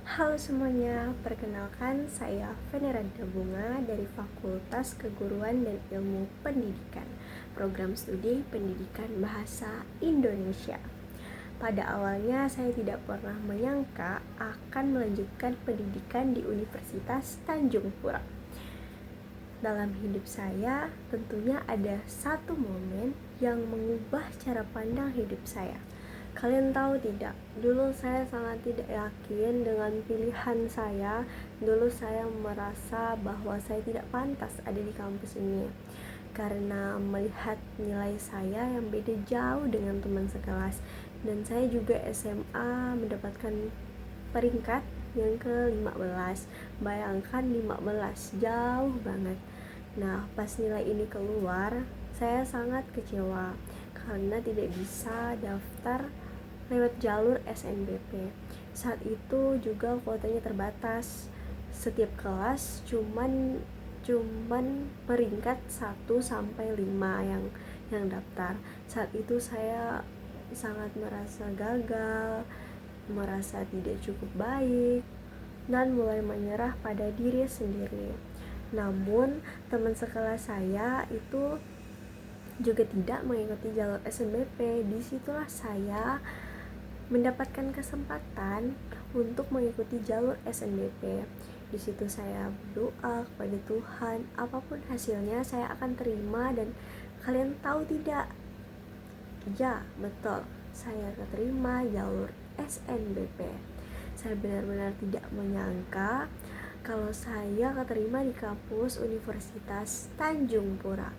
Halo semuanya, perkenalkan saya Veneranda Bunga dari Fakultas Keguruan dan Ilmu Pendidikan, Program Studi Pendidikan Bahasa Indonesia. Pada awalnya saya tidak pernah menyangka akan melanjutkan pendidikan di Universitas Tanjung Pura. Dalam hidup saya tentunya ada satu momen yang mengubah cara pandang hidup saya. Kalian tahu tidak, dulu saya sangat tidak yakin dengan pilihan saya. Dulu saya merasa bahwa saya tidak pantas ada di kampus ini karena melihat nilai saya yang beda jauh dengan teman sekelas. Dan saya juga SMA mendapatkan peringkat yang ke-15. Bayangkan 15, jauh banget. Nah, pas nilai ini keluar, saya sangat kecewa karena tidak bisa daftar lewat jalur SNBP. Saat itu juga kuotanya terbatas. Setiap kelas cuman peringkat 1 sampai 5 yang daftar. Saat itu saya sangat merasa gagal, merasa tidak cukup baik, dan mulai menyerah pada diri sendiri. Namun, teman sekelas saya itu juga tidak mengikuti jalur SNBP. Disitulah saya mendapatkan kesempatan untuk mengikuti jalur SNBP. Di situ saya berdoa kepada Tuhan, apapun hasilnya saya akan terima. Dan kalian tahu tidak? Ya, betul. Saya keterima jalur SNBP. Saya benar-benar tidak menyangka kalau saya keterima di kampus Universitas Tanjung Pura.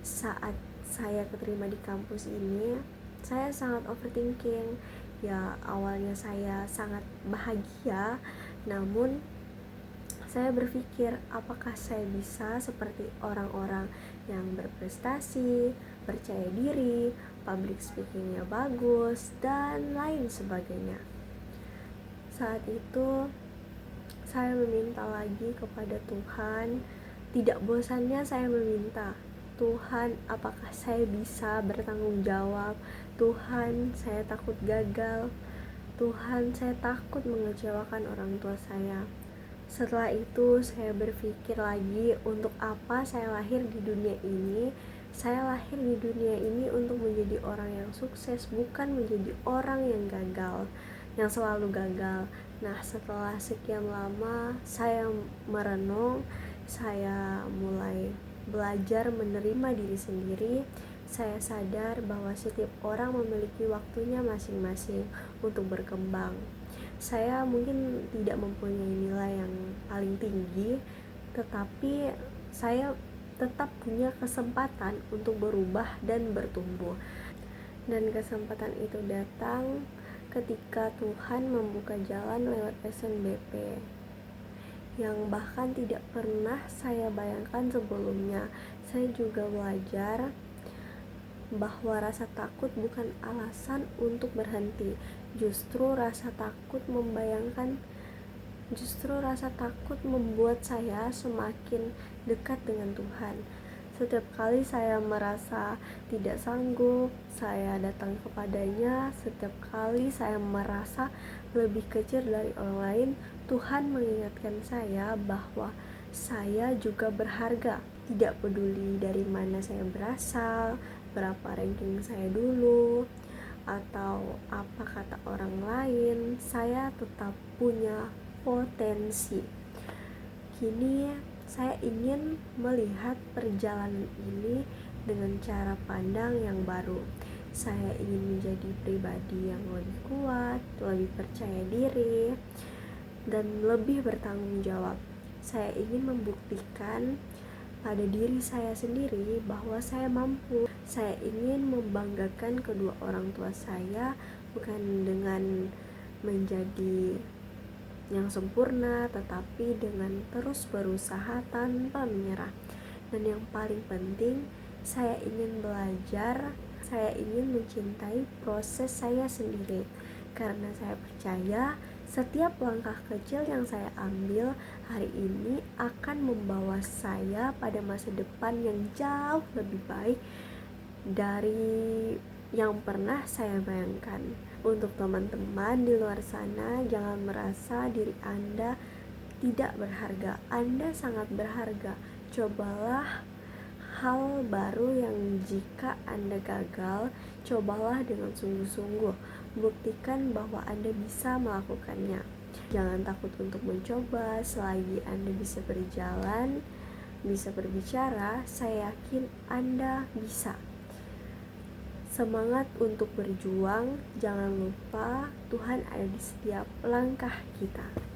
Saat saya keterima di kampus ini, saya sangat overthinking. Ya, awalnya saya sangat bahagia, namun saya berpikir apakah saya bisa seperti orang-orang yang berprestasi, percaya diri, public speakingnya bagus, dan lain sebagainya. Saat itu saya meminta lagi kepada Tuhan. Tidak bosannya saya meminta, Tuhan, apakah saya bisa bertanggung jawab? Tuhan, saya takut gagal. Tuhan, saya takut mengecewakan orang tua saya. Setelah itu saya berpikir lagi, untuk apa saya lahir di dunia ini? Saya lahir di dunia ini untuk menjadi orang yang sukses, bukan menjadi orang yang gagal, yang selalu gagal. Nah, setelah sekian lama saya merenung, saya mulai belajar menerima diri sendiri. Saya sadar bahwa setiap orang memiliki waktunya masing-masing untuk berkembang. Saya mungkin tidak mempunyai nilai yang paling tinggi, tetapi saya tetap punya kesempatan untuk berubah dan bertumbuh. Dan kesempatan itu datang ketika Tuhan membuka jalan lewat SNBP yang bahkan tidak pernah saya bayangkan sebelumnya. Saya juga belajar bahwa rasa takut bukan alasan untuk berhenti. Justru rasa takut membuat saya semakin dekat dengan Tuhan. Setiap kali saya merasa tidak sanggup, saya datang kepadanya. Setiap kali saya merasa lebih kecil dari orang lain, Tuhan mengingatkan saya bahwa saya juga berharga. Tidak peduli dari mana saya berasal, berapa ranking saya dulu, atau apa kata orang lain, saya tetap punya potensi. Kini saya ingin melihat perjalanan ini dengan cara pandang yang baru. Saya ingin menjadi pribadi yang lebih kuat, lebih percaya diri, dan lebih bertanggung jawab. Saya ingin membuktikan pada diri saya sendiri bahwa saya mampu. Saya ingin membanggakan kedua orang tua saya, bukan dengan menjadi yang sempurna, tetapi dengan terus berusaha tanpa menyerah. Dan yang paling penting, saya ingin belajar, saya ingin mencintai proses saya sendiri, karena saya percaya setiap langkah kecil yang saya ambil hari ini akan membawa saya pada masa depan yang jauh lebih baik dari yang pernah saya bayangkan. Untuk teman-teman di luar sana, jangan merasa diri Anda tidak berharga. Anda sangat berharga. Cobalah hal baru yang jika Anda gagal, cobalah dengan sungguh-sungguh. Buktikan bahwa Anda bisa melakukannya. Jangan takut untuk mencoba. Selagi Anda bisa berjalan, bisa berbicara, saya yakin Anda bisa. Semangat untuk berjuang, jangan lupa Tuhan ada di setiap langkah kita.